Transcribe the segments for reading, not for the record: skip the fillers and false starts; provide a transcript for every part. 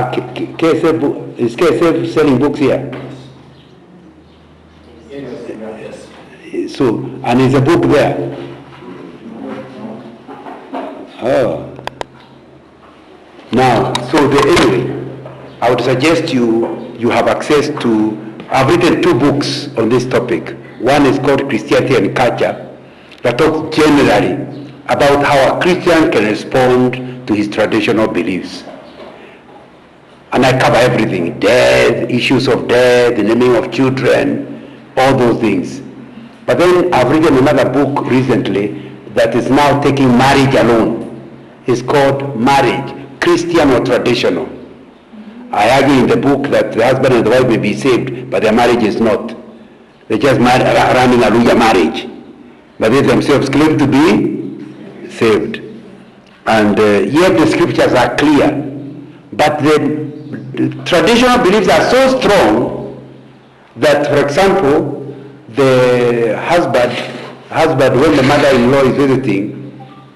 KSF, is KSF selling books here? Yes. So, and is a book there? Oh. Now, anyway, I would suggest you have access to, I've written 2 books on this topic. One is called Christianity and Culture, that talks generally about how a Christian can respond to his traditional beliefs. And I cover everything, death, issues of death, the naming of children, all those things. But then I've written another book recently that is now taking marriage alone. It's called Marriage, Christian or Traditional. I argue in the book that the husband and the wife may be saved, but their marriage is not. They're just running a Hallelujah marriage. But they themselves claim to be saved. And yet the scriptures are clear. But the traditional beliefs are so strong that, for example, the husband, when the mother-in-law is visiting,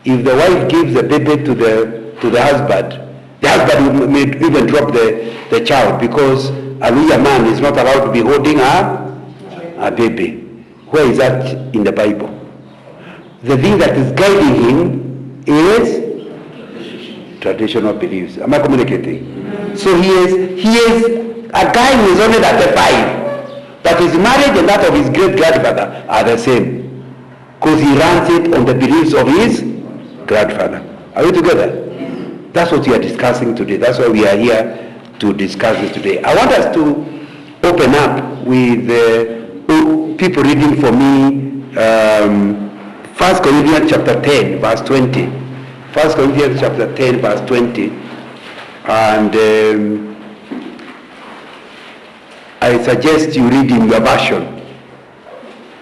if the wife gives the baby to the husband may even drop the child, because a real man is not allowed to be holding a baby. Where is that in the Bible? The thing that is guiding him is traditional beliefs. Am I communicating? So he is a guy who is only 35, but his marriage and that of his great-grandfather are the same, because he runs it on the beliefs of his grandfather. Are we together? That's what we are discussing today. That's why we are here to discuss this today. I want us to open up with people reading for me 1 Corinthians chapter 10 verse 20. 1 Corinthians chapter 10 verse 20. And I suggest you read in your version.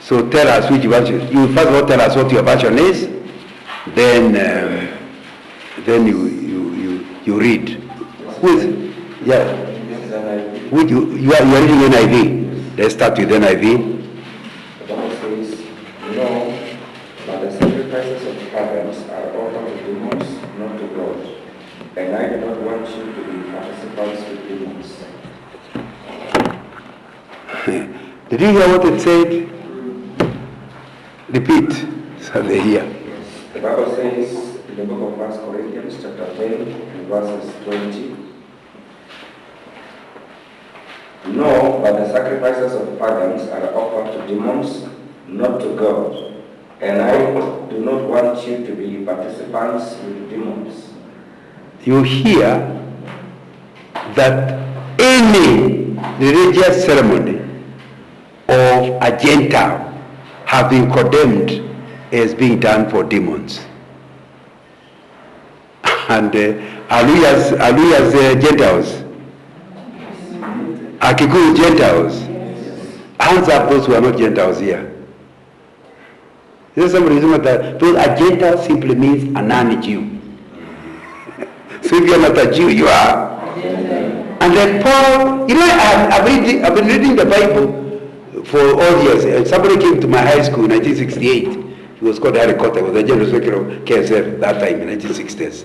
So tell us which version. You first of all tell us what your version is, then you read. You are reading NIV. Let's start with NIV. The Bible says, "No, but the sacrifices of pagans are offered to demons, not to God. And I do not want you to be participants with demons." Did you hear what it said? Repeat, so they hear. The Bible says in the book of 1 Corinthians chapter 10 and verses 20, "No, but the sacrifices of pagans are offered to demons, not to God. And I do not want you to be participants with demons." You hear that any religious ceremony of a Gentile have been condemned as being done for demons. And Hallelujah's Gentiles, Akikuyu Gentiles, hands up those who are not Gentiles here. Is there some reason that? Because a Gentile simply means a non-Jew. So if you are not a Jew, you are. And like Paul, I've been reading the Bible for all years. Somebody came to my high school in 1968. He was called Harry Cotter. He was the general secretary of KSF that time in 1960s.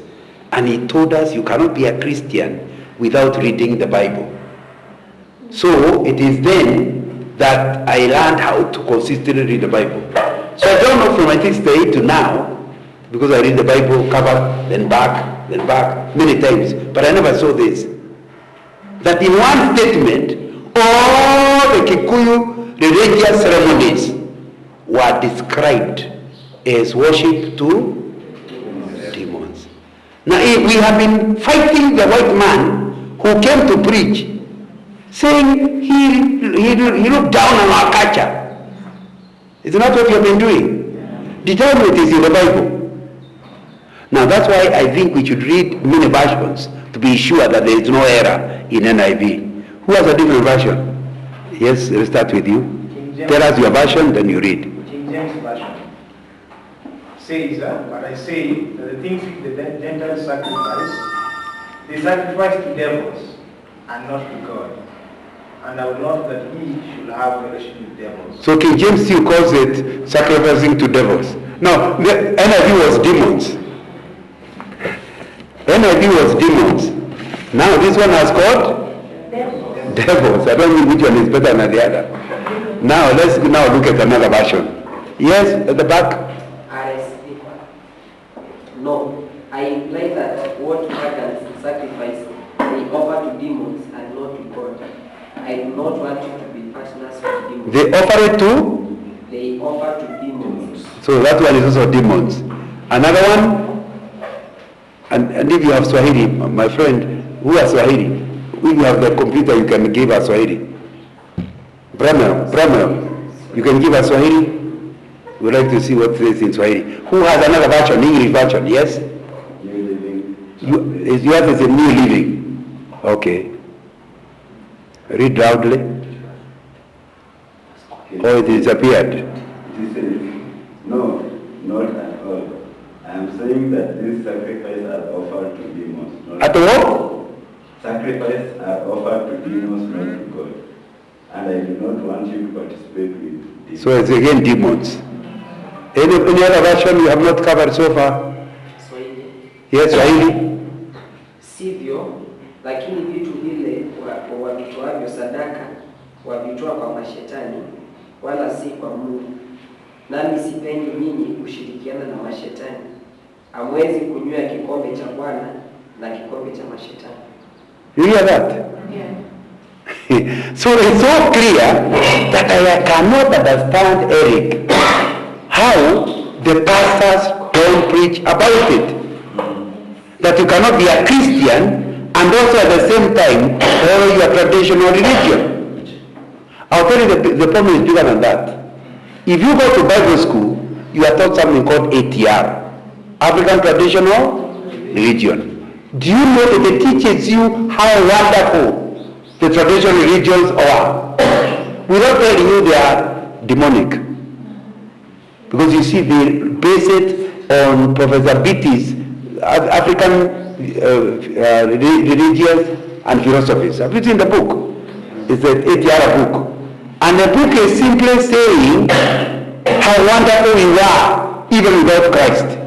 And he told us you cannot be a Christian without reading the Bible. So it is then that I learned how to consistently read the Bible. So I don't know from 1968 to now, because I read the Bible cover, then back, many times. But I never saw this. That in one statement, all the Kikuyu religious ceremonies were described as worship to demons. Now we have been fighting the white man who came to preach, saying he looked down on our culture. Is not what you have been doing? Determine it is in the Bible. Now that's why I think we should read many versions to be sure that there is no error in NIV. Who has a different version? Yes, we'll start with you. Tell us your version, then you read. King James Version says, but I say that the things which the Gentiles sacrifice, they sacrifice to devils and not to God. And I would not that he should have fellowship with devils. So King James still calls it sacrificing to devils. Now, the NIV was demons. NIV was demons. Now this one has got devils. I don't know which one is better than the other. Now let's now look at another version. Yes, at the back. RSV. No, I imply that what pagans sacrifice they offer to demons and not to God. I do not want you to be partners with demons. They offer it to? They offer to demons. So that one is also demons. Another one, and if you have Swahili, my friend, who has Swahili? If you have the computer, you can give us Swahili. Bramel, you can give us Swahili? We'd like to see what it is in Swahili. Who has another version, English version? Yes? New Living. Yours is a New Living. Okay. Read loudly. Or it disappeared. It says, no, not at all. I am saying that these sacrifices are offered to demons. Not At what? Sacrifices are offered to demons, not to God. And I do not want you to participate with demons. So it's again demons. Any other version you have not covered so far? Swahili. Yes, Swahili. Sivyo, lakini vitu vile wavitoavyo sadaka wavitoa kwa mashetani wala si kwa Mungu. Nami sipendi nyinyi kushirikiana na mashetani. Hamwezi kunywa kikombe cha Bwana na kikombe cha mashetani. You hear that? Yeah. So it's so clear that I cannot understand, Eric, how the pastors don't preach about it. That you cannot be a Christian and also at the same time follow your traditional religion. I'll tell you the problem is bigger than that. If you go to Bible school, you are taught something called ATR, African Traditional Religion. Do you know that it teaches you how wonderful the traditional religions are? Without telling you they are demonic. Because you see, they base it on Professor Beatty's African religions and philosophies. It's in the book. It's an 8-year book. And the book is simply saying how wonderful we are even without Christ.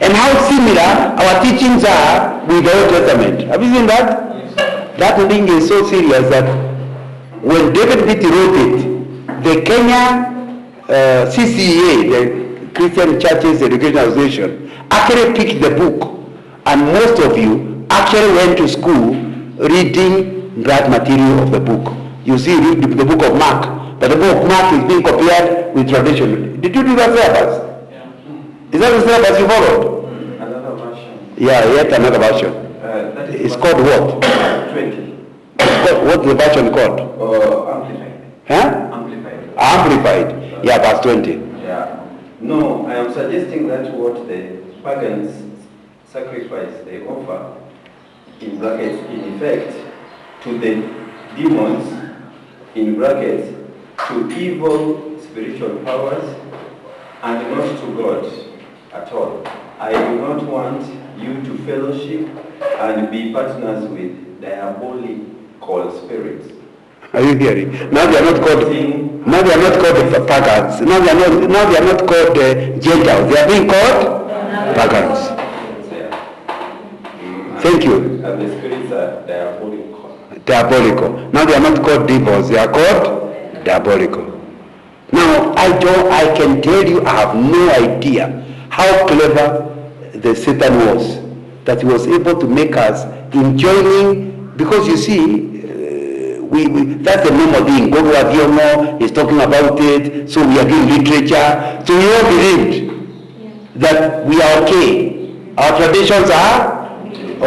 And how similar our teachings are with the Old Testament. Have you seen that? Yes. That thing is so serious that when David Beatty wrote it, the Kenya CCA, the Christian Churches Education Association, actually picked the book. And most of you actually went to school reading that material of the book. You see, read the book of Mark, but the book of Mark is being compared with tradition. Did you do that syllabus? Is that the syllabus you followed? Another version. Yeah, yet another version. It's called what? 20. What's the version called? Amplified. Huh? Amplified. Amplified. Yeah, verse 20. Yeah. No, I am suggesting that what the pagans sacrifice they offer, in brackets, in effect, to the demons, in brackets, to evil spiritual powers, and not to God at all. I do not want you to fellowship and be partners with diabolical spirits. Are you hearing? Now they are not called. Now they are not called pagans. Now they are not called Gentiles. They are being called pagans. Thank you. And the spirits are diabolical. Diabolical. Now they are not called devils. They are called diabolical. Now I can tell you, I have no idea how clever the Satan was, that he was able to make us enjoying, because you see, that's a normal thing. God Wadiomo is talking about it, so we are doing literature. So we all believed that we are okay. Our traditions are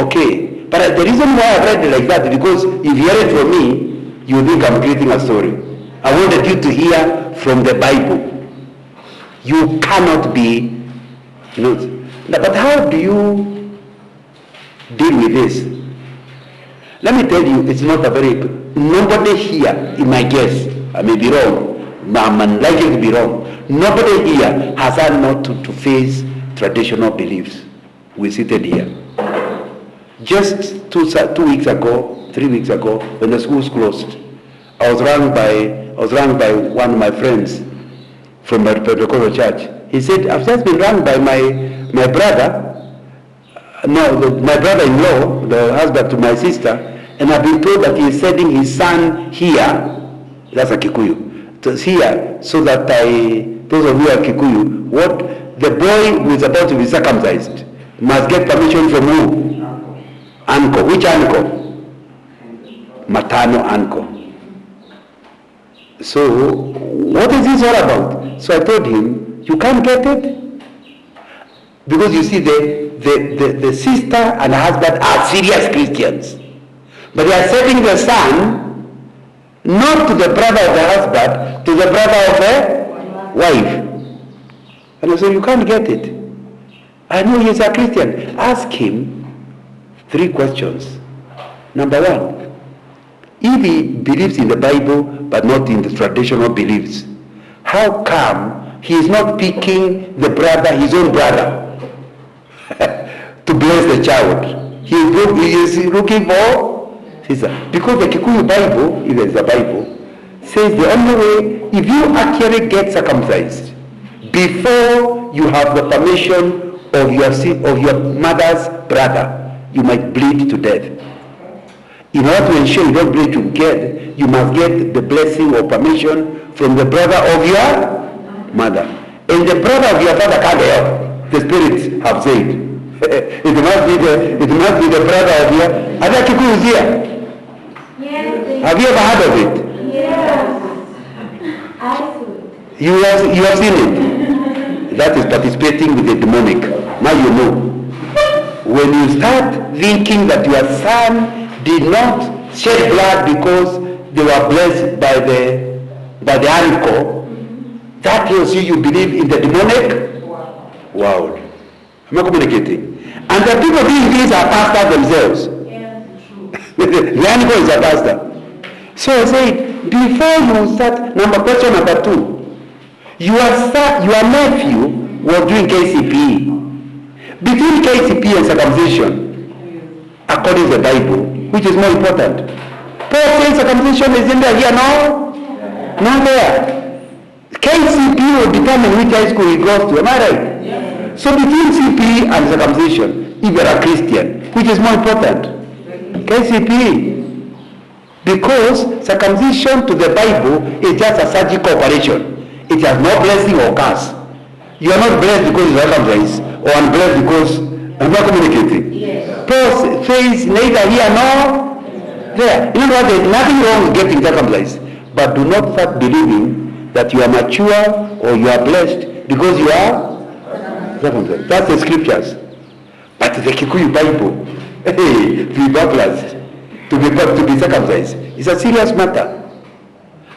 okay. But the reason why I read it like that is because if you hear it from me, you think I'm creating a story. I wanted you to hear from the Bible. You cannot be, but how do you deal with this? Let me tell you, it's not a very, nobody here, in my guess, I may be wrong, I'm unlikely to be wrong, nobody here has had not to face traditional beliefs. We seated here. Just 2 weeks ago, 3 weeks ago, when the schools closed, I was rang by one of my friends from the Pentecostal church. He said, I've just been rang by my brother, No, my brother-in-law, the husband to my sister, and I've been told that he is sending his son here. That's a Kikuyu. To here, so that those of you are Kikuyu, what the boy who is about to be circumcised must get permission from who? Uncle. Which uncle? Matano uncle. So, what is this all about? So I told him, you can't get it. Because you see, the sister and the husband are serious Christians. But they are sending the son not to the brother of the husband, to the brother of the wife. And I said, you can't get it. I know he's a Christian. Ask him 3 questions. Number 1, if he believes in the Bible but not in the traditional beliefs, how come he is not picking the brother, his own brother, to bless the child? He is looking for sister. Because the Kikuyu Bible, if there is a Bible, says the only way, if you actually get circumcised before you have the permission of your mother's brother, you might bleed to death. In order to ensure you don't bleed to death, you must get the blessing or permission from the brother of your mother. And the brother of your father can't help. The spirits have said. It must be the brother of your... Are there Kikuyus here? Yes. Have you ever heard of it? Yes. I see. You have seen it? That is participating with the demonic. Now you know. When you start thinking that your son did not shed blood because they were blessed by the uncle, that tells you believe in the demonic world. Am I communicating? And the people doing this are pastors themselves. Yes, true. The uncle is a pastor. So I said, before you start, question number 2, your nephew was doing KCPE. Between KCPE and circumcision, according to the Bible, which is more important? Paul says circumcision is in there here, no? Not there. KCPE will determine which high school he goes to, am I right? Yes. So between CPE and circumcision, if you're a Christian, which is more important? KCPE. Because circumcision to the Bible is just a surgical operation. It has no blessing or curse. You are not blessed because you are circumcised, or unblessed because I'm not communicating. Yes. Paul says neither here nor there. You know what? There's nothing wrong with getting circumcised, but do not start believing that you are mature or you are blessed because you are circumcised. That's the scriptures. But the Kikuyu Bible, hey, to be baptized, to be circumcised, is a serious matter.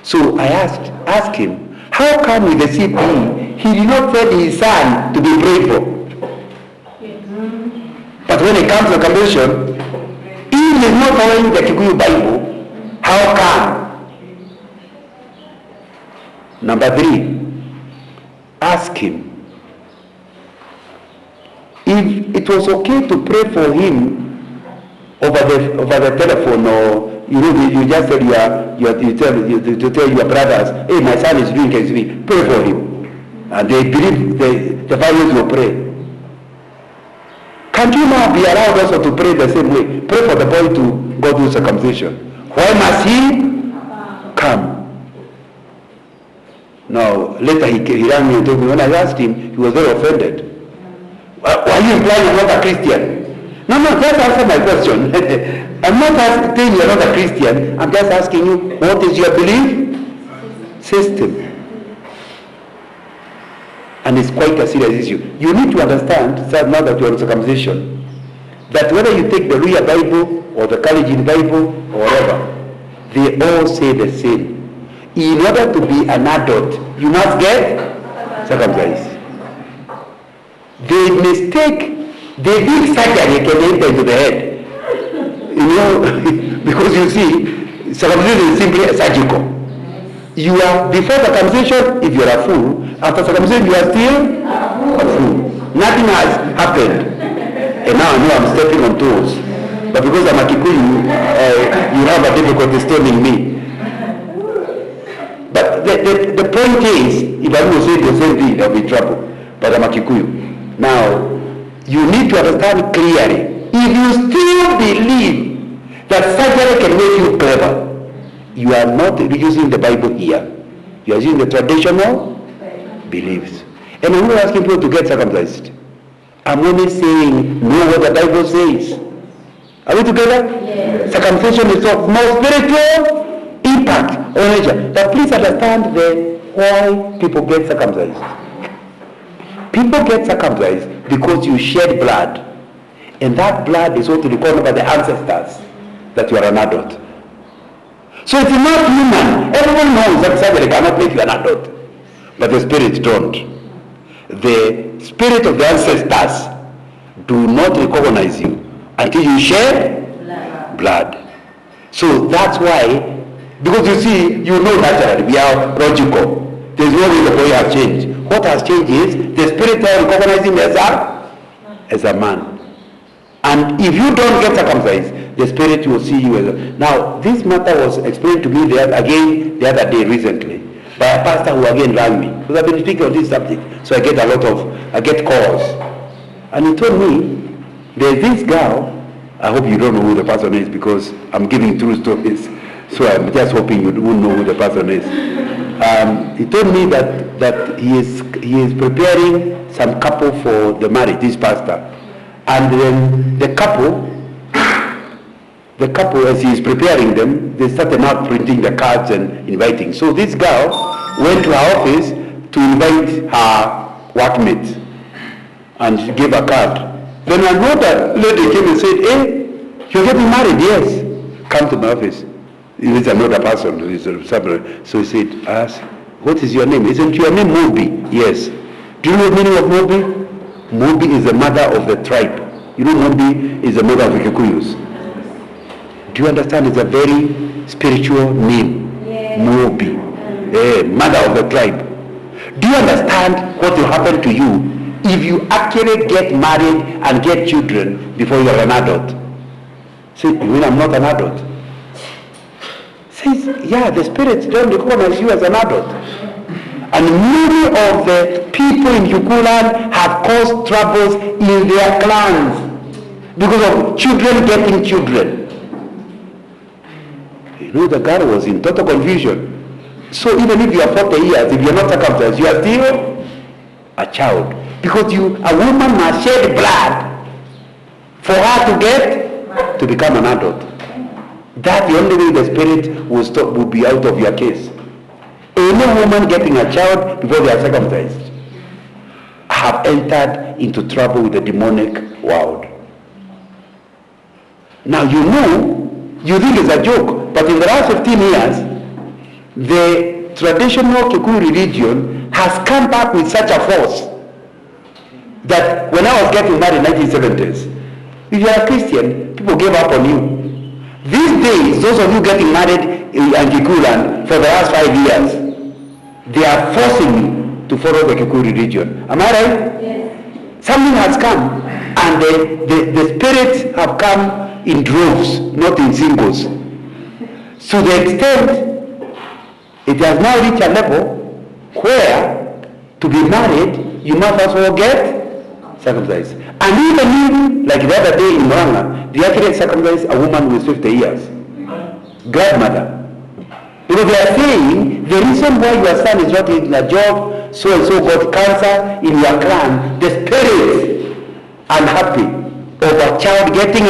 So I asked him, how come with the CPE he did not send his son to be prayed for? But when it comes to conversion, he is not following the Kikuyu Bible. How come? Number 3, ask him if it was okay to pray for him over the telephone, or you just said you tell your brothers, hey, my son is doing KCP, pray for him, and they believe the families will pray. Can't you now be allowed also to pray the same way? Pray for the boy to go through circumcision. Why must he come? Now, later he rang me and told me, when I asked him, he was very offended. Why are you implying you're not a Christian? No, just answer my question. I'm not asking you're not a Christian. I'm just asking you, what is your belief system? And it's quite a serious issue. You need to understand, sir, now that you're on circumcision, that whether you take the Ruya Bible or the Kalenjin Bible or whatever, they all say the same. In order to be an adult, you must get circumcised. They did surgery can enter into the head. Because you see, circumcision is simply surgical. You are, before circumcision, if you are a fool, after circumcision, you are still a fool. Nothing has happened. And now I know I'm stepping on toes. But because I'm a Kikuyu, you have a difficulty stoning me. But the point is, if I will say the same thing, I'll be in trouble. But I'm a Kikuyu. Now, you need to understand clearly. If you still believe that surgery can make you clever, you are not using the Bible here. You are using the traditional beliefs. And I'm not asking people to get circumcised. I'm only saying, know what the Bible says. Are we together? Yes. Circumcision is of more spiritual impact on nature. But please understand why people get circumcised. People get circumcised because you shed blood. And that blood is what we call by the ancestors that you are an adult. So it's not human. Everyone knows that surgery cannot make you an adult. But the spirit don't. The spirit of the ancestors do not recognize you until you shed blood. So that's why, because you see, you know naturally, we are logical. There's no way the boy has changed. What has changed is the spirit that recognizes him as a man. And if you don't get circumcised, the spirit will see you as a... Now, this matter was explained to me the other day recently by a pastor who again rang me. Because I've been speaking on this subject. So I get calls. And he told me, there's this girl, I hope you don't know who the person is because I'm giving true stories. So I'm just hoping you won't know who the person is. He told me that he is preparing some couple for the marriage, this pastor. And then the couple, as he is preparing them, they started now printing the cards and inviting. So this girl went to her office to invite her workmate, and she gave a card. Then another lady came and said, "Hey, you're getting married?" "Yes." "Come to my office." It is another person. So he said, "Ask, what is your name?" "Isn't your name Mobi?" "Yes." "Do you know the meaning of Mobi?" Mobi is the mother of the tribe. You know, Mobi is the mother of the Kikuyus. Do you understand? It's a very spiritual name. Yes. Mobi, mother of the tribe. Do you understand what will happen to you if you actually get married and get children before you are an adult? Say, "You mean I'm not an adult?" Says, yeah, the spirits don't recognize you as an adult. And many of the people in Yukuland have caused troubles in their clans because of children getting children. You know, the girl was in total confusion. So even if you are 40 years, if you are not circumcised, you are still a child. Because a woman must shed blood for her to become an adult. That's the only way the spirit will be out of your case. Any woman getting a child before they are circumcised have entered into trouble with the demonic world. Now you think it's a joke, but in the last 15 years, the traditional Kikuyu religion has come back with such a force that when I was getting married in the 1970s, if you are a Christian, people gave up on you. These days, those of you getting married in Kikuyu for the last 5 years, they are forcing you to follow the Kikuyu religion. Am I right? Yes. Something has come, and the spirits have come in droves, not in singles. To the extent it has now reached a level where to be married, you must also get circumcised. And even like the other day in Rwanda, they actually circumcised a woman with 50 years, grandmother. Because they are saying the reason why your son is not in a job, so and so got cancer in your clan, the spirit unhappy of a child getting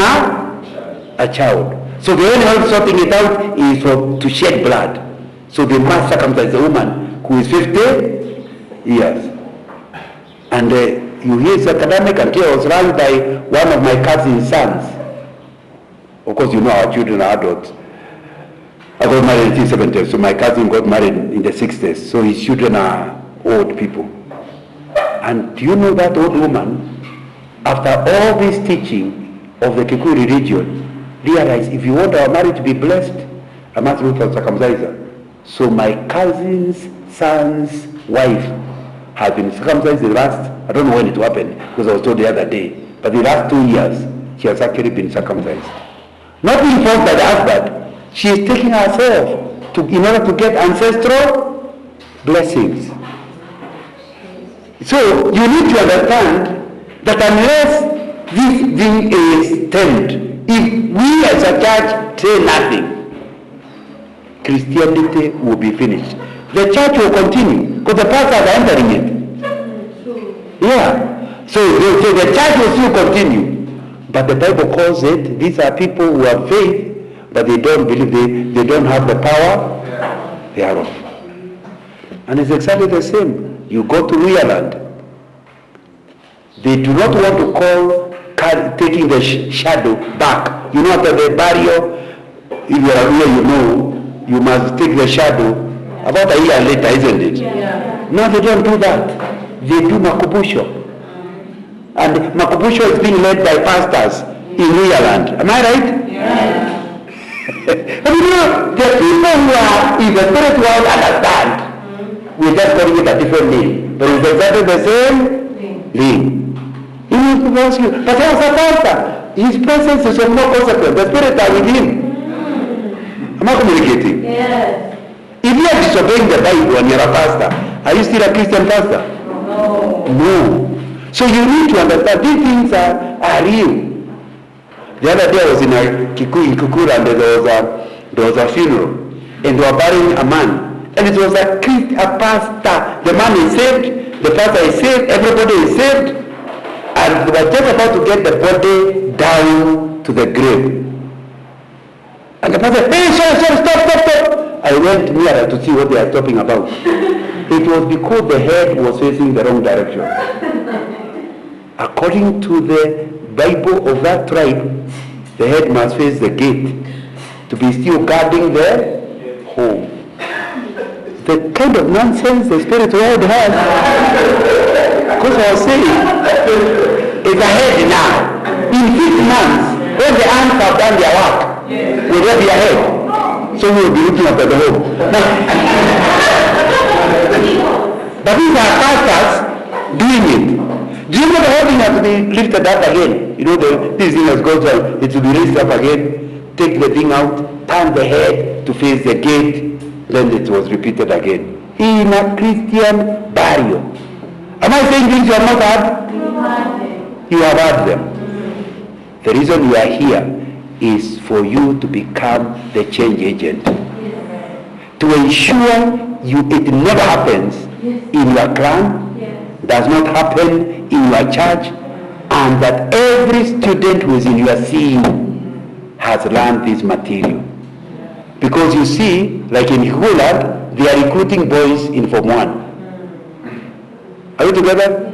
a child. So the only way of sorting it out is to shed blood. So they must circumcise the woman who is 50 years. And you hear it's academic until I was run by one of my cousin's sons. Of course, you know our children are adults. I got married in 1970s, so my cousin got married in the 60s. So his children are old people. And do you know that old woman, after all this teaching of the Kikuyu religion, realized if you want our marriage to be blessed, I must look for a circumciser. So my cousin's son's wife has been circumcised the last, I don't know when it happened, because I was told the other day, but the last 2 years, she has actually been circumcised. Not being forced by the husband, she is taking herself in order to get ancestral blessings. So you need to understand that unless this thing is stemmed, if we as a church say nothing, Christianity will be finished. The church will continue because the pastors are entering it. Yeah. So the church will still continue. But the Bible calls it, these are people who have faith, but they don't believe, they don't have the power thereof. And it's exactly the same. You go to Ireland. They do not want to call taking the shadow back. You know, after the burial, if you are here, you know, you must take the shadow about a year later, isn't it? Yeah. No, they don't do that. They do makubusho. And makubusho is being led by pastors in Ireland. Am I right? Yeah. And you know, the people who are in the spirit world understand. We're just calling it a different name. But it's exactly the same thing. He needs to ask you, but as a pastor, his presence is of no consequence. The spirit are with him. Am I communicating? Yes. If you are disobeying the Bible and you're a pastor, are you still a Christian pastor? No. No. So you need to understand these things are real. The other day I was in Kikuru and there was a funeral and they were burying a man. And it was a pastor. The man is saved, the pastor is saved, everybody is saved. And they were just about to get the body down to the grave. And the pastor said, hey, stop. I went nearer to see what they are talking about. It was because the head was facing the wrong direction. According to the Bible of that tribe, the head must face the gate to be still guarding the home. The kind of nonsense the spirit world has. Because I was saying, it's ahead now. In 6 months, when the ants have done their work, will there be ahead? So we will be looking after the home. But these are pastors doing it. Do you know the whole thing has to be lifted up again? You know, this thing has gone to, it will be lifted up again, take the thing out, turn the head to face the gate, then it was repeated again. In a Christian burial. Am I saying things you have not heard? You have heard them. The reason you are here is for you to become the change agent. To ensure it never happens in your clan, does not happen in your church, and that every student who is in your scene has learned this material. Because you see, like in Holland, they are recruiting boys in Form 1. Are you together?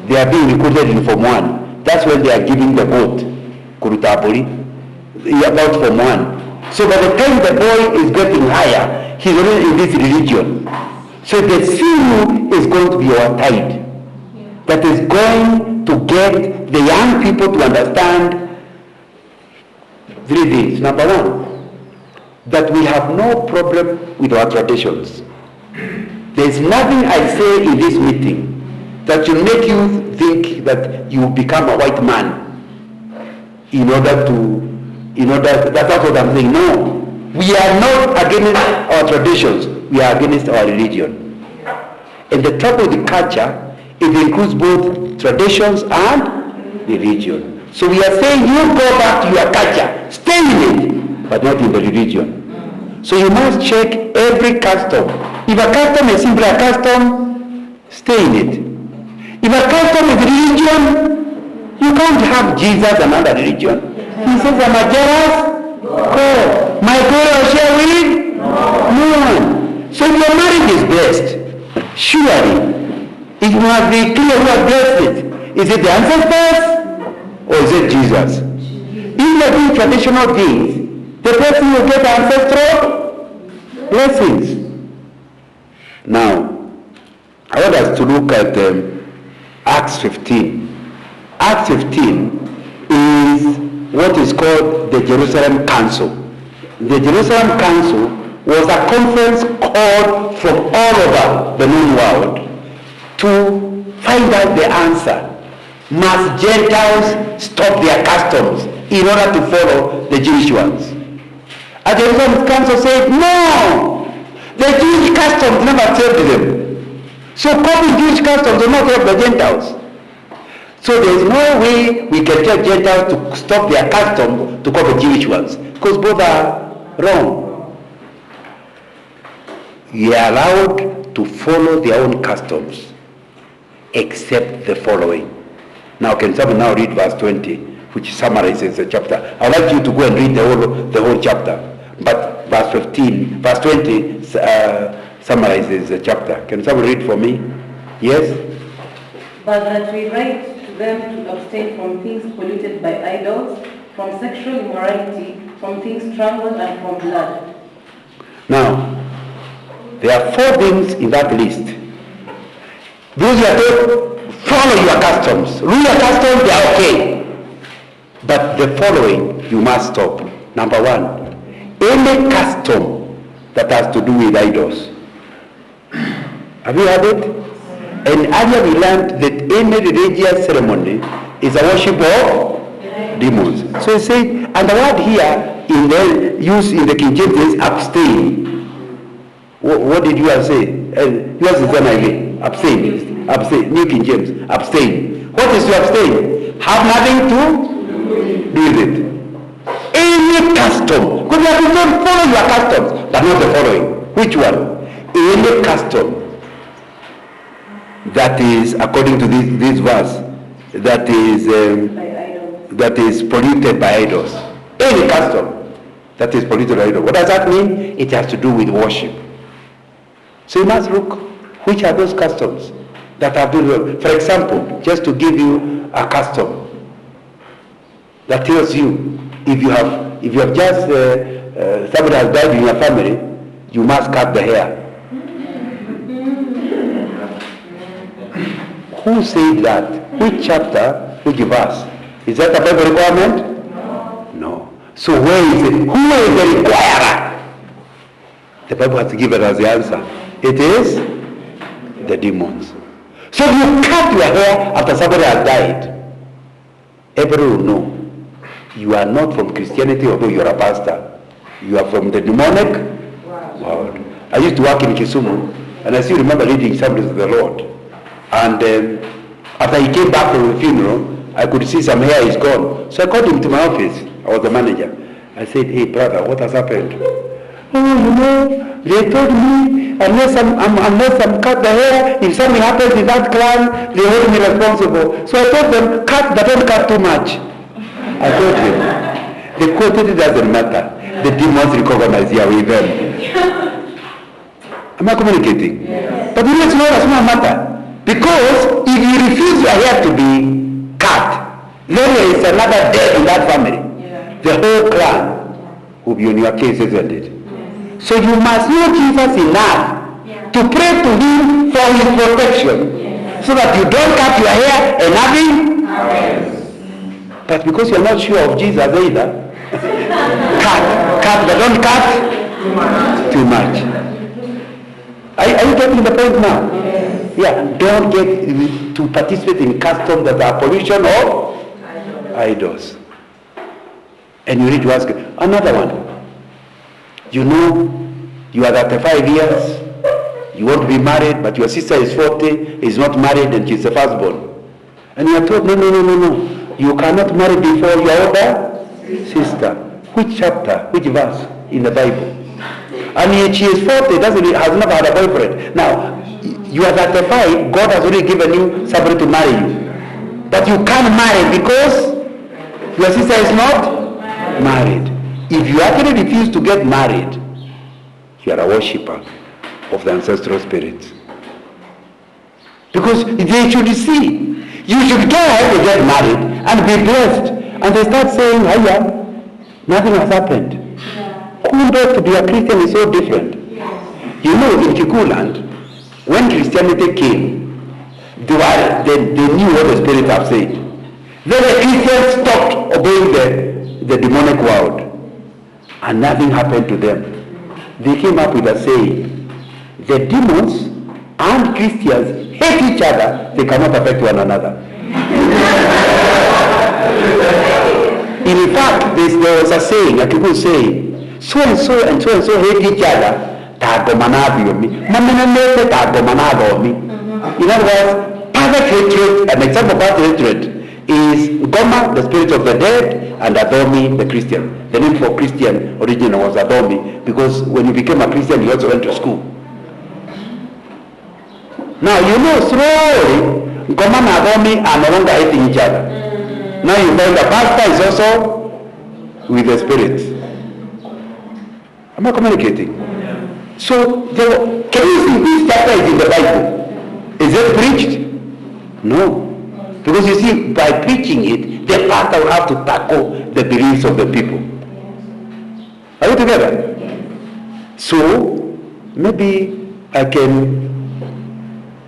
They are being recruited in Form 1. That's when they are giving the vote, Kurutaburi, about Form 1. So by the time the boy is getting higher, he's already in this religion. So the seal is going to be our tide. That is going to get the young people to understand 3 things. Number 1, that we have no problem with our traditions. There is nothing I say in this meeting that will make you think that you become a white man that's what I'm saying. No. We are not against our traditions. We are against our religion. And the trouble with the culture, it includes both traditions and religion. So we are saying you go back to your culture, stay in it, but not in the religion. So you must check every custom. If a custom is simply a custom, stay in it. If a custom is religion, you can't have Jesus and another religion. He says, I'm a jealous God. My God I share with no one. So your marriage is blessed. Surely. It must be clear who has blessed it. Is it the ancestors or is it Jesus? If you are doing traditional things, the person will get ancestral blessings. Now, I want us to look at Acts 15. Acts 15 is what is called the Jerusalem Council. The Jerusalem Council was a conference called from all over the known world to find out the answer. Must Gentiles stop their customs in order to follow the Jewish ones? And the Jerusalem Council said, no! The Jewish customs never saved them. So copying Jewish customs will not help the Gentiles. So there is no way we can tell Gentiles to stop their custom to copy Jewish ones, because both are wrong. You are allowed to follow their own customs, except the following. Now, can someone now read verse 20, which summarizes the chapter? I'd like you to go and read the whole chapter. But verse 20 summarizes the chapter. Can someone read for me? Yes? But that we write to them to abstain from things polluted by idols, from sexual immorality, from things strangled, and from blood. Now, there are 4 things in that list. Those you are told, follow your customs. Rule your customs, they are okay. But the following, you must stop. Number 1, any custom that has to do with idols. Have you heard it? And earlier we learned that any religious ceremony is a worship of demons. So he said, and the word here in the used in the King James is abstain. What did you say? Yours is NIV. Abstain. Abstain. New King James. Abstain. What is to abstain? Have nothing to do with it. Any custom. Because you have to follow your customs, but not the following. Which one? Any custom that is, according to this verse, that is polluted by idols. Any custom that is polluted by idols. What does that mean? It has to do with worship. So you must look, which are those customs that have been, for example, just to give you a custom that tells you, if you have just, somebody has died in your family, you must cut the hair. Who said that? Which chapter? Which verse? Is that a Bible requirement? No. So where is it? Who is the requirer? The Bible has given us the answer. It is the demons. So if you cut your hair after somebody has died, everyone will know you are not from Christianity, although you are a pastor. You are from the demonic world. I used to work in Kisumu, and I still remember leading somebody to the Lord. And after he came back from the funeral, I could see some hair is gone. So I called him to my office. I was the manager. I said, hey brother, what has happened? Oh, they told me unless I'm cut the hair, if something happens in that clan, they hold me responsible. So I told them, cut, but don't cut too much. I told him. The quantity doesn't matter. The demons recognize you with them. Am I communicating? Yes. But it's not matter. Because if you refuse your hair to be cut, then there is another death in that family. Yeah. The whole clan will be on your case, isn't it? Yes. So you must know Jesus enough to pray to him for his protection, so that you don't cut your hair and nothing. But because you're not sure of Jesus either, cut, but don't cut too much. Are you getting the point now? Yes. Yeah, don't get to participate in customs that are pollution of idols. And you need to ask another one. You know, you are 35 years, you want to be married, but your sister is 40, is not married, and she's the firstborn. And you are told, no. You cannot marry before your older sister. Which chapter, which verse in the Bible? And yet she is 40, has never had a boyfriend. Now, you are 35, God has already given you somebody to marry you. But you can't marry because your sister is not married. If you actually refuse to get married, you are a worshipper of the ancestral spirits. Because they should see. You should go ahead to get married and be blessed. And they start saying, hiya, nothing has happened. Who knows to be a Christian is so different. You know, in Kikuland, when Christianity came, they knew what the spirits have said. Then the Christians stopped obeying the demonic world. And nothing happened to them. They came up with a saying, the demons and Christians hate each other, they cannot affect one another. In fact, there was a saying, a people saying, so and so hate each other. In other words, Perfect hatred, an example of perfect hatred is Goma, the spirit of the dead, and Adomi, the Christian. The name for Christian originally was Adomi, because when you became a Christian, you also went to school. Now, you know, slowly, Goma and Adomi are no longer hating each other. Now you find the pastor is also with the spirit. Am I communicating? So, can you see this chapter is in the Bible? Is it preached? No. Because you see, by preaching it, the pastor will have to tackle the beliefs of the people. Are you together? So, maybe I can,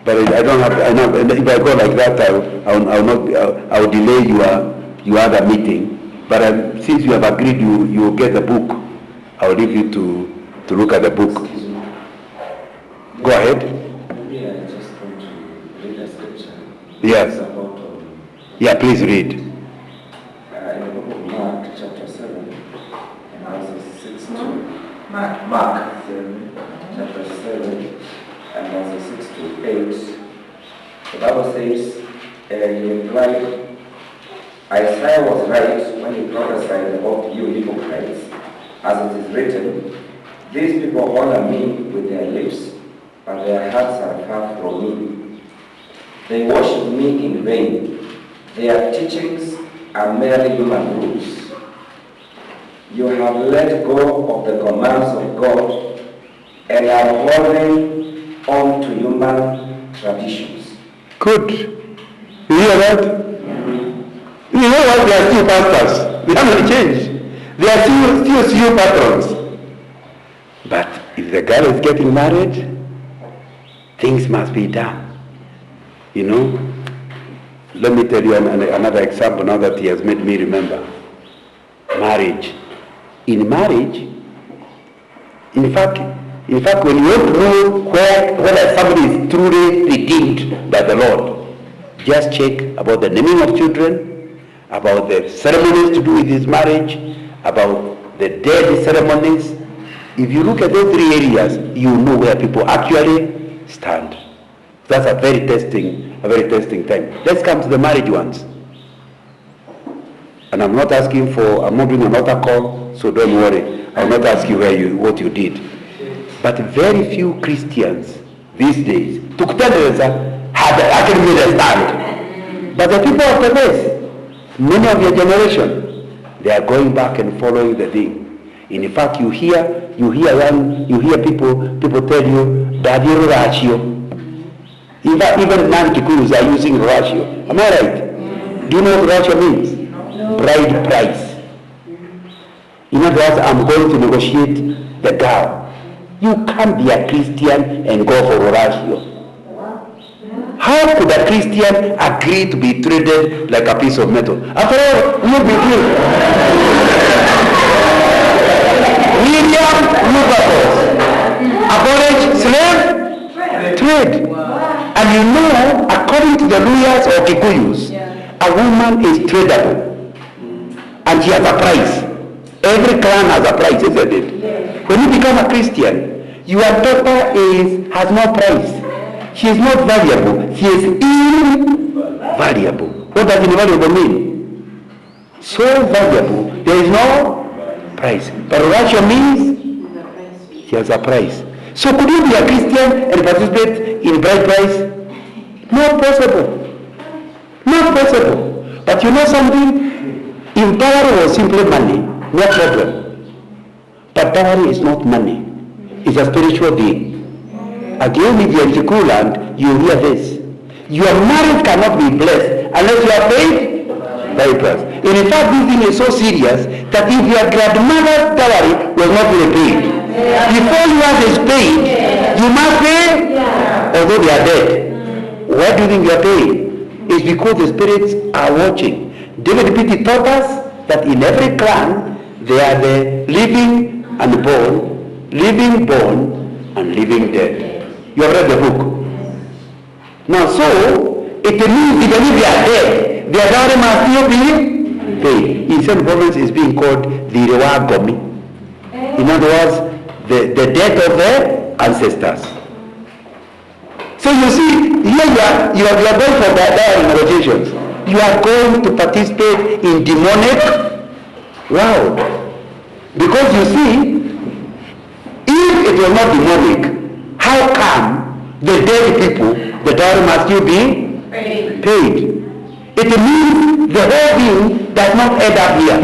but I don't have, I know, if I go like that, I will delay your other meeting. But since you have agreed, you will get the book. I will leave you to look at the book. Go ahead. Maybe I just want to read a scripture. Yes. It's about, Yeah, please read. in the book of Mark, chapter 7, and verses 6 to Mark 7, chapter 7, and verses 6 to 8. The Bible says, he replied, Isaiah was right when he prophesied about you hypocrites, as it is written, these people honor me with their lips, but their hearts are far from me. They worship me in vain. Their teachings are merely human rules. You have let go of the commands of God and are holding on to human traditions. Good. You hear that? You know what? They are still pastors. They haven't changed. They are still patrons. But if the girl is getting married, things must be done. You know? Let me tell you another example now that he has made me remember. Marriage. In marriage, in fact, when you want to know whether somebody is truly redeemed by the Lord, just check about the naming of children, about the ceremonies to do with his marriage, about the dead ceremonies. If you look at those three areas, you know where people actually stand. That's a very testing time. Let's come to the married ones. And I'm not doing an altar call, so don't worry. I'll not ask you what you did. But very few Christians these days, to had actually made a stand. But the people of today, many of your generation, they are going back and following the thing. In fact, you hear people tell you, Daddy Ratio. In fact, even non-Kikuyus are using ratio. Am I right? Do you know what ratio means? No. Bride price. In other words, I'm going to negotiate the girl. You can't be a Christian and go for a ratio. How could a Christian agree to be treated like a piece of metal? After all, you begin. William Wilberforce abolished slave trade. And you know, according to the Luyas or Kikuyus, a woman is tradable. And she has a price. Every clan has a price, isn't it? When you become a Christian, your daughter has no price. She is not valuable. She is invaluable. What does invaluable mean? So valuable, there is no price. But ratio means she has a price. So could you be a Christian and participate in bride price? Not possible. Not possible. But you know something? If dowry was simply money, no problem. But dowry is not money. It's a spiritual being. At the end of the Kikuyu land, you hear this. Your marriage cannot be blessed unless you are paid by price. In fact, this thing is so serious that if your grandmother's dowry was not paid, before yours is paid, you must pay, although they are dead. Why do you think you are paying? It's because the spirits are watching. David Pitti taught us that in every clan, they are the living and born, and living dead. You have read the book. Now, so, it means even if they are dead, their dowry must still be paid. In some provinces, it's being called the Rewa Gomi. In other words, the death of their ancestors. So you see, here you are going for dowry negotiations. You are going to participate in demonic world. Because you see, if it was not demonic, how come the dead people, the dowry must still be paid? It means the whole thing does not end up here.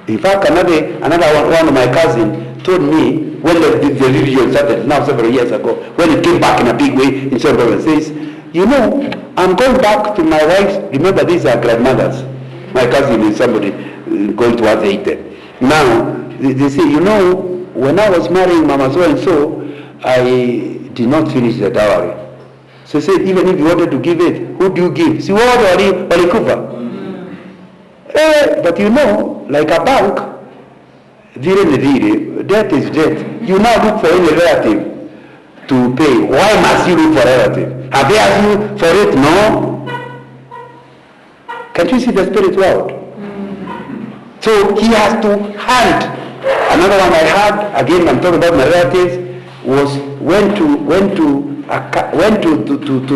In fact, another one of my cousins told me when the religion started, now several years ago, when it came back in a big way in several says, you know, I'm going back to my wife. Remember, these are grandmothers. My cousin is somebody going towards 80. Now, they say, you know, when I was marrying Mama so-and-so, I did not finish the dowry. So he said, even if you wanted to give it, who do you give? See, what are you? But you know, like a bank, debt is debt. You now look for any relative to pay. Why must you look for a relative? Have they asked you for it? No. Can't you see the spirit world? So he has to hand. Another one I had, again I'm talking about my relatives, was went to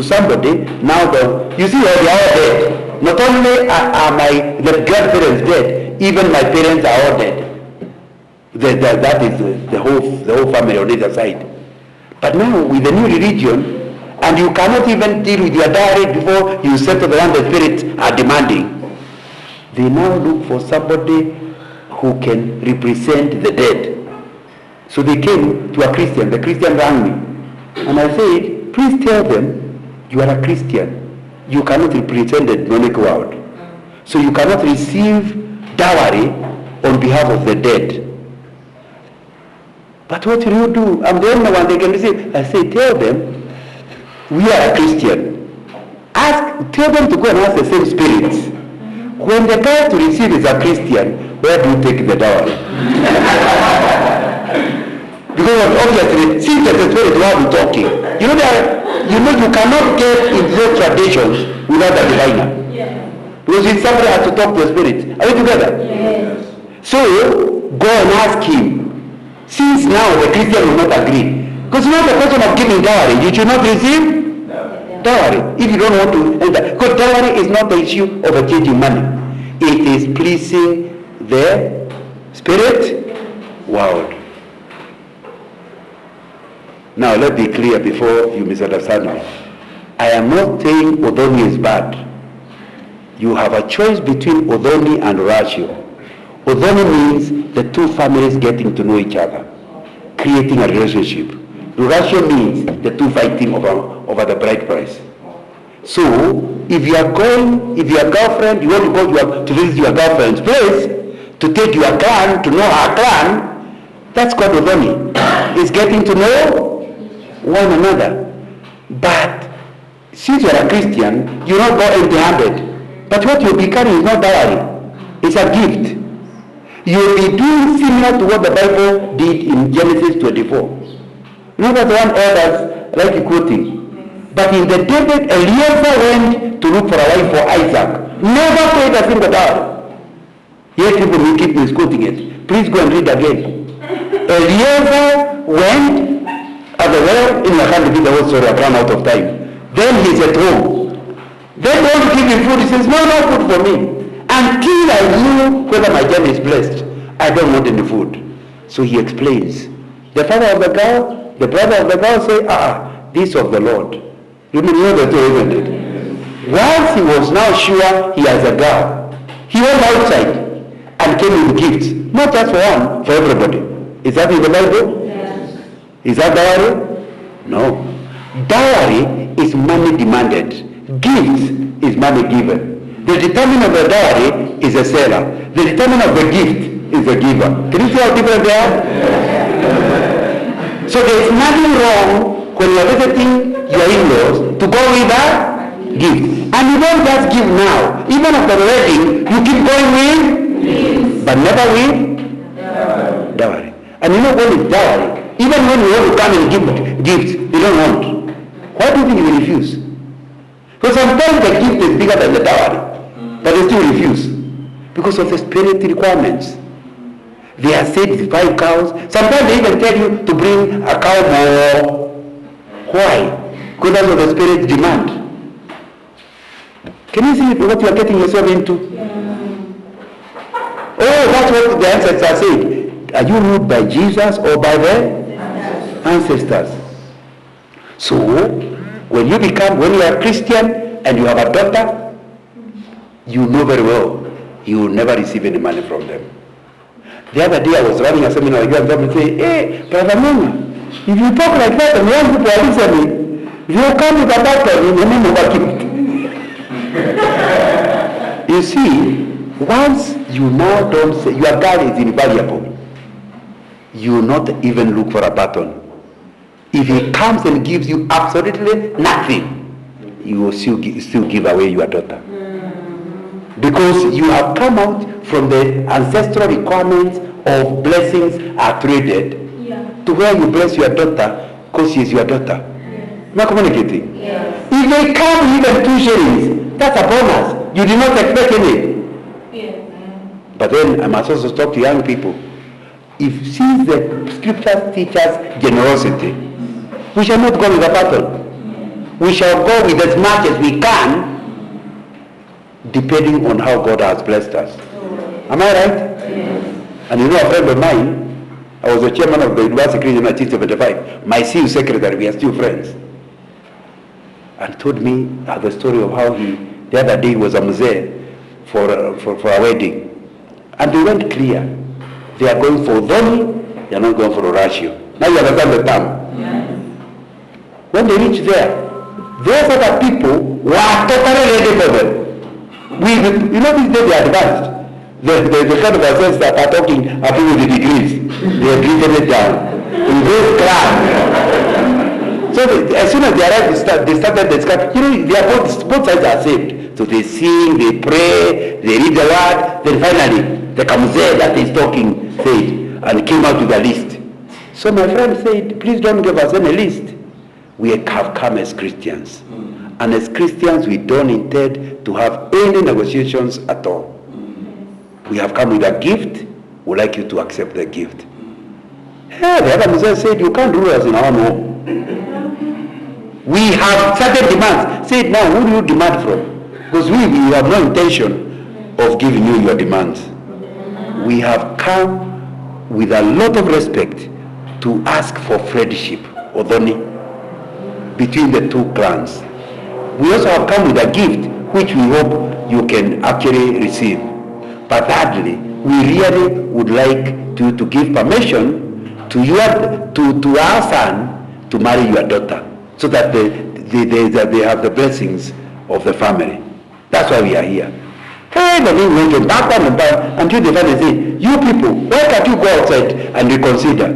somebody. Now you see, they are all dead. Not only are the grandparents dead, even my parents are all dead. That is the whole family on either side. But now with the new religion, and you cannot even deal with your dowry before you settle the one the spirits are demanding. They now look for somebody who can represent the dead. So they came to a Christian. The Christian rang me. And I said, please tell them you are a Christian. You cannot represent the demonic world. So you cannot receive dowry on behalf of the dead. But what will you do? I'm the only one they can receive. I say, tell them we are a Christian. Tell them to go and ask the same spirits. When the guy to receive is a Christian, where do you take the dowry? Because obviously, since the spirit world is talking, you cannot get in those traditions without a diviner. Yes. Because if somebody has to talk to the spirit, are we together? Yes. So go and ask him. Since now the Christian will not agree, because it's not a question of giving dowry. You should not receive dowry if you don't want to enter. Because dowry is not the issue of exchanging money. It is pleasing the spirit world. Now let's be clear before you misunderstand me. I am not saying Odoni is bad. You have a choice between Odoni and Ratio. Odoni means the two families getting to know each other, creating a relationship. Ratio means the two fighting over the bride price. So if you are girlfriend, you want to go to visit your girlfriend's place, to take your clan, to know her clan, that's called Odoni. It's getting to know one another. But since you are a Christian, you don't go empty-handed. But what you'll be carrying is not dowry. It's a gift. You'll be doing similar to what the Bible did in Genesis 24. You know that one elders like quoting. But in the David, Eliezer went to look for a wife for Isaac. Never paid a single dowry. Yet people will keep misquoting it. Please go and read again. Eliezer went at the well, in the hand to be the whole story, I've run out of time. Then he's at home. They don't give him food. He says, no food for me. Until I knew whether my journey is blessed, I don't want any food. So he explains. The father of the girl, the brother of the girl say, this of the Lord. You know the story, isn't it? Once he was now sure he has a girl, he went outside and came with gifts. Not just for one, for everybody. Is that in the Bible? Yes. Is that dowry? No. Dowry is money demanded. Gifts is money given. The determinant of the dowry is the seller. The determinant of the gift is the giver. Can you see how different they are? So there is nothing wrong when you are visiting your in-laws to go with a gift. And you don't just give now. Even after the wedding, you keep going with gifts, but never with dowry. And you know what is dowry? Even when you want to come and give gifts, they don't want. Why do you think they refuse? Because sometimes the gift is bigger than the dowry, but they still refuse because of the spirit requirements. They are said 5 cows. Sometimes they even tell you to bring a cow more. Why? Because that's what the Spirit demands. Can you see what you are getting yourself into? Oh, that's what the ancestors said. Are you ruled by Jesus or by the ancestors? So, when you are a Christian and you have a daughter, you know very well you will never receive any money from them. The other day I was running a seminar, and someone say, hey, Brother Mama, if you talk like that and young people are listening, you come with a doctor in the name of a gift. You see, once you now don't say, your God is invaluable, you will not even look for a button. If he comes and gives you absolutely nothing, you will still give away your daughter. Because you have come out from the ancestral requirements of blessings are traded to where you bless your daughter because she is your daughter. Am I communicating? Yes. If they come even 2 shillings, that's a bonus. You did not expect any. Yes. But then I must also talk to young people. If since the scriptures teach us generosity, we shall not go with a battle. We shall go with as much as we can, depending on how God has blessed us. Am I right? Yes. And you know, a friend of mine, I was the chairman of the University Christian at 75. My CU secretary, we are still friends. And told me the story of how the other day was a mzee for a wedding. And they went clear. They are going for Dhoni, they are not going for Horatio. Now you understand the term. Yes. When they reach there, those other people were totally ready for them. These days they are advanced. The kind of assets that are talking are people with the degrees. They have written it down. In those class. So as soon as they arrived, they started discussing. They are both sides are saved. So they sing, they pray, they read the word. Then finally, the Kamuzeh that is talking said, and came out with a list. So my friend said, please don't give us any list. We have come as Christians. And as Christians, we don't intend to have any negotiations at all. We have come with a gift. We'd like you to accept the gift. Hey, the other Moses said, you can't rule us in our home. We have certain demands. Said, now, who do you demand from? Because we have no intention of giving you your demands. We have come with a lot of respect to ask for friendship, Odoni, between the 2 clans. We also have come with a gift which we hope you can actually receive. But thirdly, we really would like to give permission to our son to marry your daughter, so that they have the blessings of the family. That's why we are here. Hey, the thing went backward and backward until they finally say, you people, why can't you go outside and reconsider?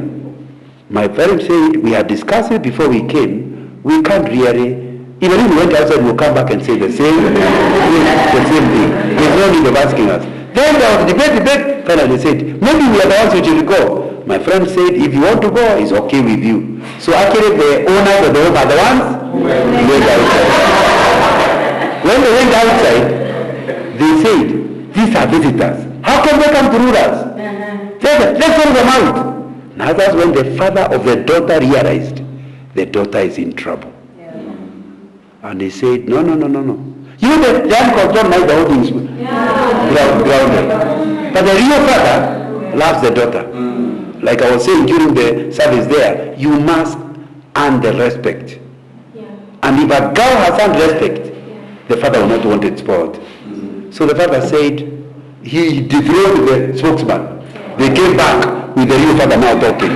My parents said, we had discussed it before we came. We can't really. Even if we went outside, we'll come back and say the same thing. There's no need of asking us. Then there was debate. Finally they said, maybe we are the ones who should go. My friend said, if you want to go, it's okay with you. So actually the owners of the home are the ones who went outside. When they went outside, they said, these are visitors. How can they come to rule us? Let's throw them out. Now that's when the father of the daughter realized the daughter is in trouble. And he said, no. You the uncle don't like the whole thing grounded. But the real father loves the daughter. Like I was saying during the service there, you must earn the respect. And if a girl has earned respect, the father will not want it spoiled. So the father said, he dethroned the spokesman. They came back with the real father now talking.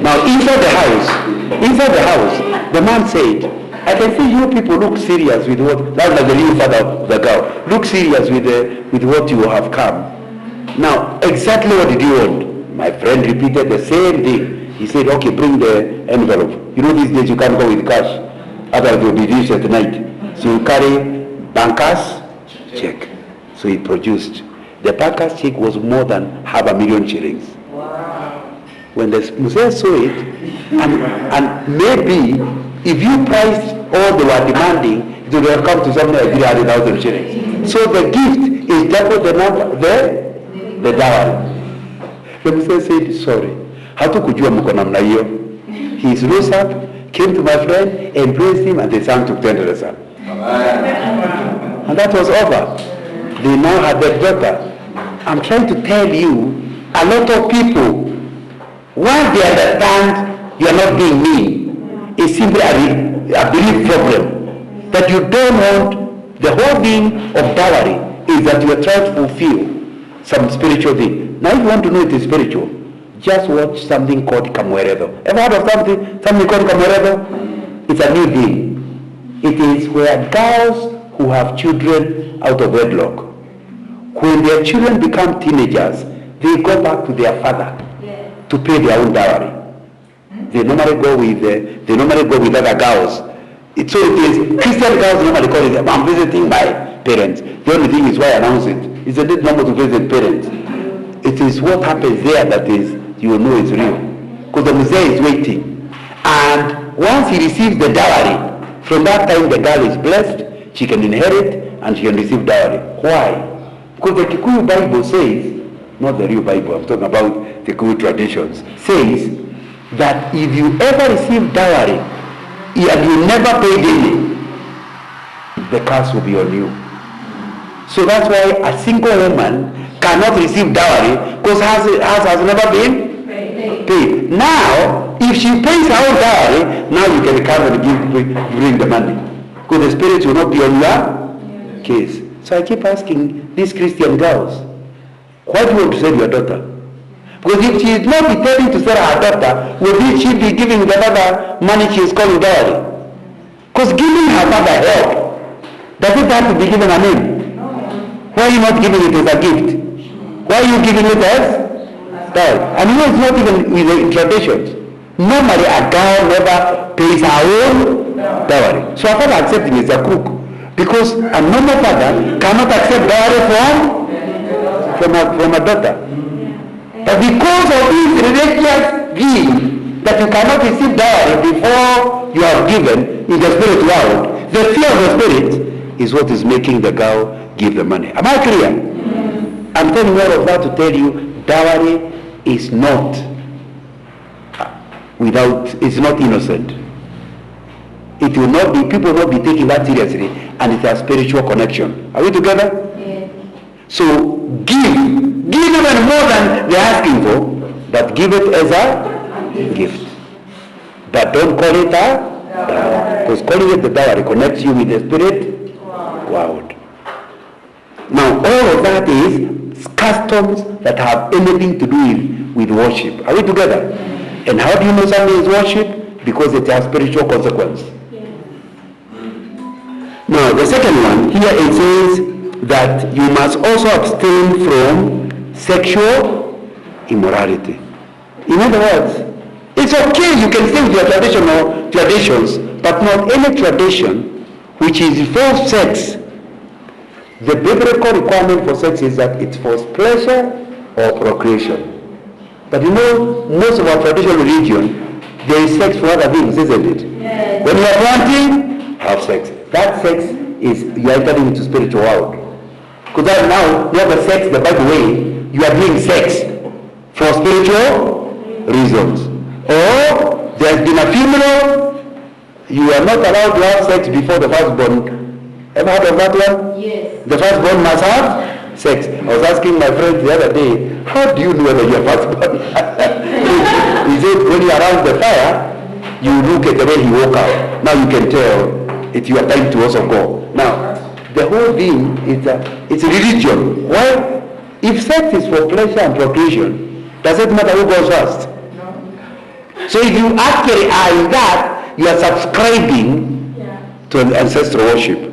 Now inside the house, the man said, I can see you people look serious with what, that's like the real father of the girl, look serious with what you have come. Now, exactly what did you want? My friend repeated the same thing. He said, okay, bring the envelope. You know these days you can't go with cash, otherwise you'll be rich at night. So you carry banker's check. So he produced. The banker's check was more than 500,000 shillings. Wow. When the Moses saw it, and maybe if you priced all they were demanding, it would have come to something like 300,000 shillings. So the gift is double the number, the dowry. The Moses said, sorry. Hatukujua mko namna hiyo. He rose up, came to my friend, embraced him, and the son took Tendereza. And that was over. They now had their daughter. I'm trying to tell you, a lot of people, once they understand you are not being mean, it's simply a belief problem. That you don't want, the whole thing of dowry is that you are trying to fulfill some spiritual thing. Now if you want to know it is spiritual, just watch something called Camueredo. Ever heard of something called Camueredo? It's a new thing. It is where girls who have children out of wedlock, when their children become teenagers, they go back to their father to pay their own dowry. They normally go with other girls. So it is Christian girls normally call it, I'm visiting my parents. The only thing is why I announce it. It's a bit normal to visit parents. It is what happens there that is, you will know it's real. Because the Messiah is waiting. And once he receives the dowry, from that time the girl is blessed, she can inherit, and she can receive dowry. Why? Because the Kikuyu Bible says, not the real Bible, I'm talking about the Kikuyu traditions, says that if you ever receive dowry and you never paid any, the curse will be on you. So that's why a single woman cannot receive dowry because hers has never been paid. Now, if she pays her own dowry, now you can come and bring the money. Because the spirits will not be on your case. So I keep asking these Christian girls, why do you want to sell your daughter? Because if she is not intending to sell her daughter, will she be giving the father money she is calling dowry? Because giving her father help, does it have to be given a name? Why are you not giving it as a gift? Why are you giving it as dowry? And you know it's not even with the traditions. Normally a girl never pays her own dowry. So her father accepting is a crook. Because a normal father cannot accept dowry from a daughter. But because of this religious view that you cannot receive dowry before you are given in the spirit world, the fear of the spirit is what is making the girl give the money. Am I clear? I'm telling you all of that to tell you dowry is not it's not innocent. It will not be, people will not be taking that seriously, and it's a spiritual connection. Are we together? Yes. So give even more than they're asking for, but give it as a gift. But don't call it a dowry, because calling it the dowry connects you with the spirit world. Now all of that is customs that have anything to do with worship. Are we together? And how do you know something is worship? Because it has spiritual consequence. Now the second one, here it says that you must also abstain from sexual immorality. In other words, it's okay, you can stay with your traditions, but not any tradition which is for sex. The biblical requirement for sex is that it's for pleasure or procreation. But you know, most of our traditional religion, there is sex for other things, isn't it? Yes. When you are planting, have sex. That sex is, you are entering into spiritual world. Because now, you have a sex the Bible way, you are doing sex for spiritual reasons. Or, there's been a funeral, you are not allowed to have sex before the firstborn. Ever heard of that one? Yes. The firstborn must have sex. I was asking my friend the other day, how do you know whether you're firstborn? He said, when you're around the fire, you look at the way he woke up. Now you can tell it's your time to also go. Now, the whole thing is it's a religion. Why? If sex is for pleasure and procreation, does it matter who goes first? No. So if you actually are in that, you are subscribing to an ancestral worship.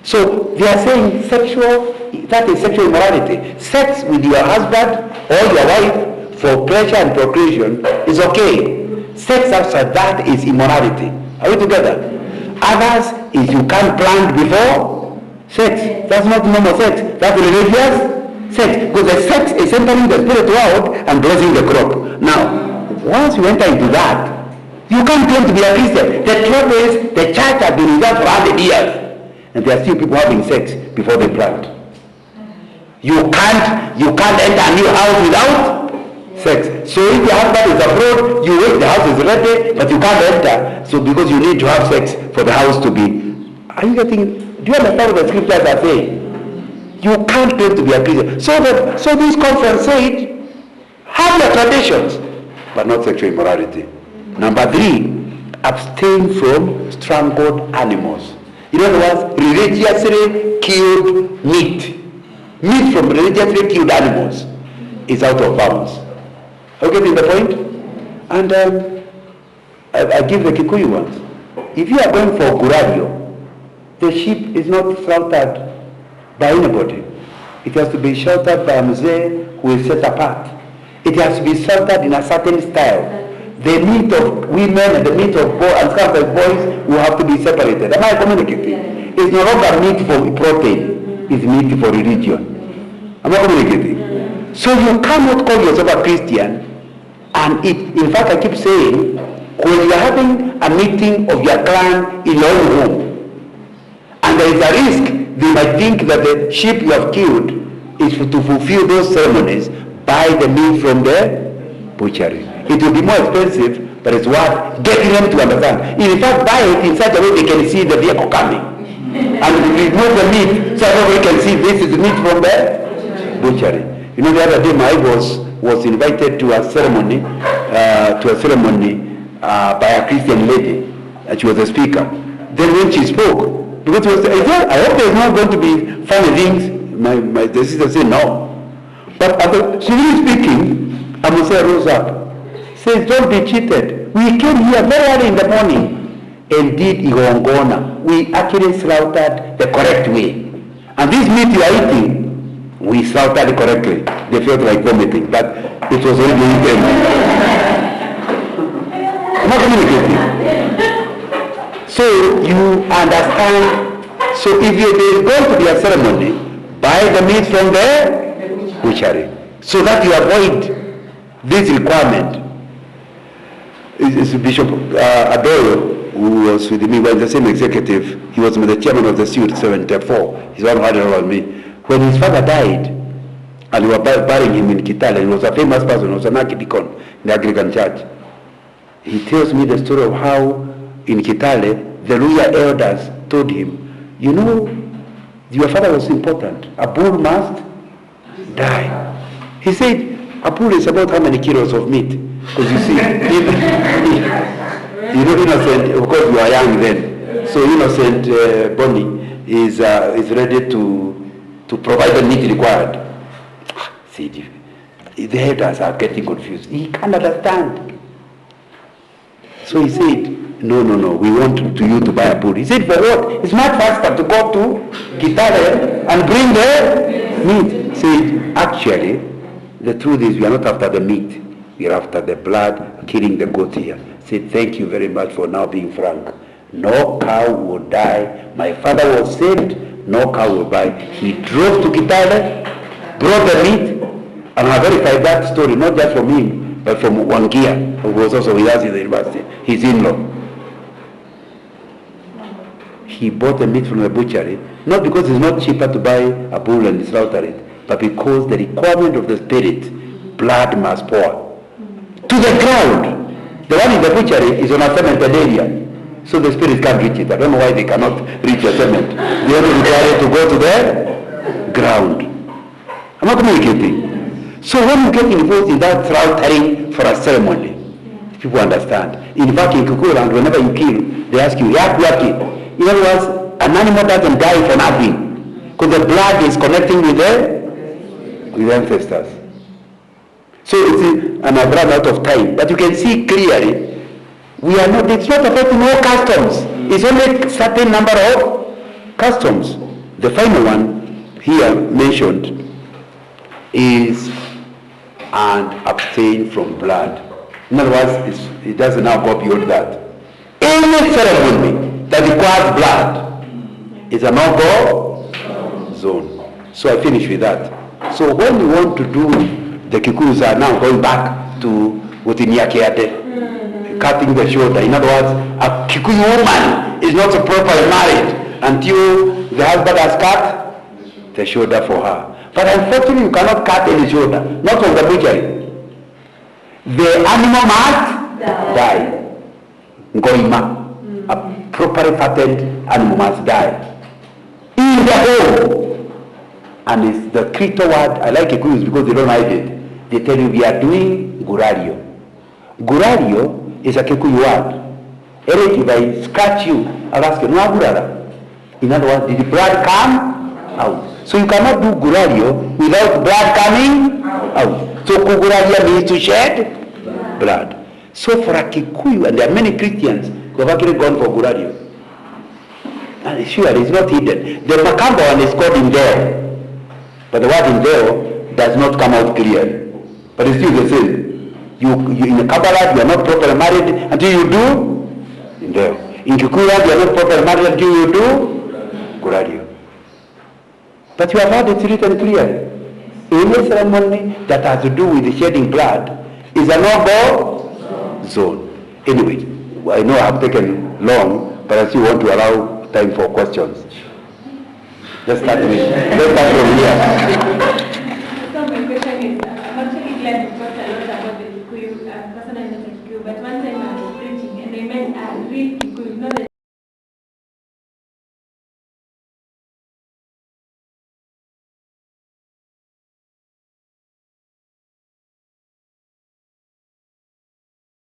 So they are saying that is sexual immorality. Sex with your husband or your wife for pleasure and procreation is okay. Sex outside that is immorality. Are we together? Others is you can't plant before sex. That's not normal sex. That's religious sex. Because the sex is entering the spirit world and blessing the crop. Now, once you enter into that, you can't claim to be a Christian. The trouble is the church has been in that for 100 years. And there are still people having sex before they plant. You can't enter a new house without Sex. So if the husband is abroad, you wait, the house is ready, but you can't enter. So because you need to have sex for the house to be. Are you getting? Do you understand what the scriptures are saying? You can't claim to be a Christian. So this conference said, have your traditions, but not sexual immorality. Number 3, abstain from strangled animals. In other words, religiously killed meat. Meat from religiously killed animals is out of bounds. Are you getting the point? And I give the Kikuyu ones. If you are going for Gurario, the sheep is not slaughtered by anybody. It has to be slaughtered by a mzee who is set apart. It has to be slaughtered in a certain style. The meat of women and the meat of boys and sometimes boys will have to be separated. Am I communicating? It's no longer meat for protein. It's meat for religion. Am I communicating? So you cannot call yourself a Christian. And in fact, I keep saying, when you are having a meeting of your clan in your own home, and there is a risk, they might think that the sheep you have killed is to fulfill those ceremonies, buy the meat from the butchery. It will be more expensive, but it's worth getting them to understand. In fact, buy it in such a way they can see the vehicle coming. And remove the meat so everybody can see this is meat from the butchery. You know, the other day my boss was invited to a ceremony, by a Christian lady, and she was a speaker. Then when she spoke, because I hope there's not going to be funny things. The sister said no. But she was speaking, and Moses rose up. Says, don't be cheated. We came here very early in the morning and did igongona. We actually slaughtered the correct way. And this meat you are eating, we slaughtered it correctly. They felt like vomiting, but it was already eaten. Not communicating. So you understand. So if there is going to be a ceremony, buy the meat from the butchery, so that you avoid this requirement. It's Bishop Adoyo, who was with me, was the same executive. He was the chairman of the suit 74. He's one who had it around me. When his father died, and we were burying him in Kitale, he was a famous person, he was an archdeacon in the Anglican church. He tells me the story of how in Kitale, the Luya elders told him, you know, your father was important. A bull must die. He said, a bull is about how many kilos of meat? Because you see, you know, innocent, of course you are young then, so innocent Bonnie is ready to provide the meat required. See, the elders are getting confused. He can't understand. So he said, no, we want you to buy a bull. He said, for what? It's much faster to go to Kitale and bring the meat. He said, actually, the truth is we are not after the meat. We are after the blood, killing the goat here. He said, thank you very much for now being frank. No cow will die. My father was saved. No cow will die. He drove to Kitale, brought the meat, and I verified that story, not just from him, but from Wangia, who was also with us in the university, his in-law. He bought the meat from the butchery, not because it's not cheaper to buy a bull and slaughter it, but because the requirement of the spirit, blood must pour to the ground. The one in the butchery is on a cemented area, so the spirit can't reach it. I don't know why they cannot reach a cement. They only require it to go to the ground. I'm not communicating. So when you get involved in that slaughtering for a ceremony, people understand. In fact, in Kikuyu land, whenever you kill, they ask you, yaki. In other words, an animal doesn't die for nothing, because the blood is connecting with the ancestors. So and I've run out of time, but you can see clearly, it's not affecting all customs. It's only a certain number of customs. The final one here mentioned is and abstain from blood. In other words, it doesn't now go beyond that. Any ceremony that requires blood is a no-go zone. So I finish with that. So when we want to do, the Kikuyus are now going back to Utinyakiate, cutting the shoulder. In other words, a Kikuyu woman is not properly married until the husband has cut the shoulder for her. But unfortunately, you cannot cut any shoulder, not from the butchery. the animal must die. Ngoima. A properly fattened animal must die. In the home. And it's the Creto word, I like Kikuyus because they don't hide it. They tell you we are doing gurario. Gurario is a Kikuyu word. Eric, if I scratch you, I'll ask you, no gurara. In other words, did the blood come out? So you cannot do gurario without blood coming out. So kuguraria means to shed blood. So for a Kikuyu, and there are many Christians who have actually gone for gurario. And sure, it's not hidden. The Makamba one is called indeo. But the word indeo does not come out clear. But it's still the same. You in the Kabbalah, you are not properly married until you do indeo. In Kikuyu, you are not properly married until you do gurario. But you have heard it written clearly. Any ceremony that has to do with the shedding blood is a no-go zone. Anyway, I know I have taken long, but I still want to allow time for questions. Let's start from here. So my question is, I'm actually glad you talked a lot about the Kikuyu, personally not a Kikuyu, but one time I was preaching and I met a real Kikuyu, not a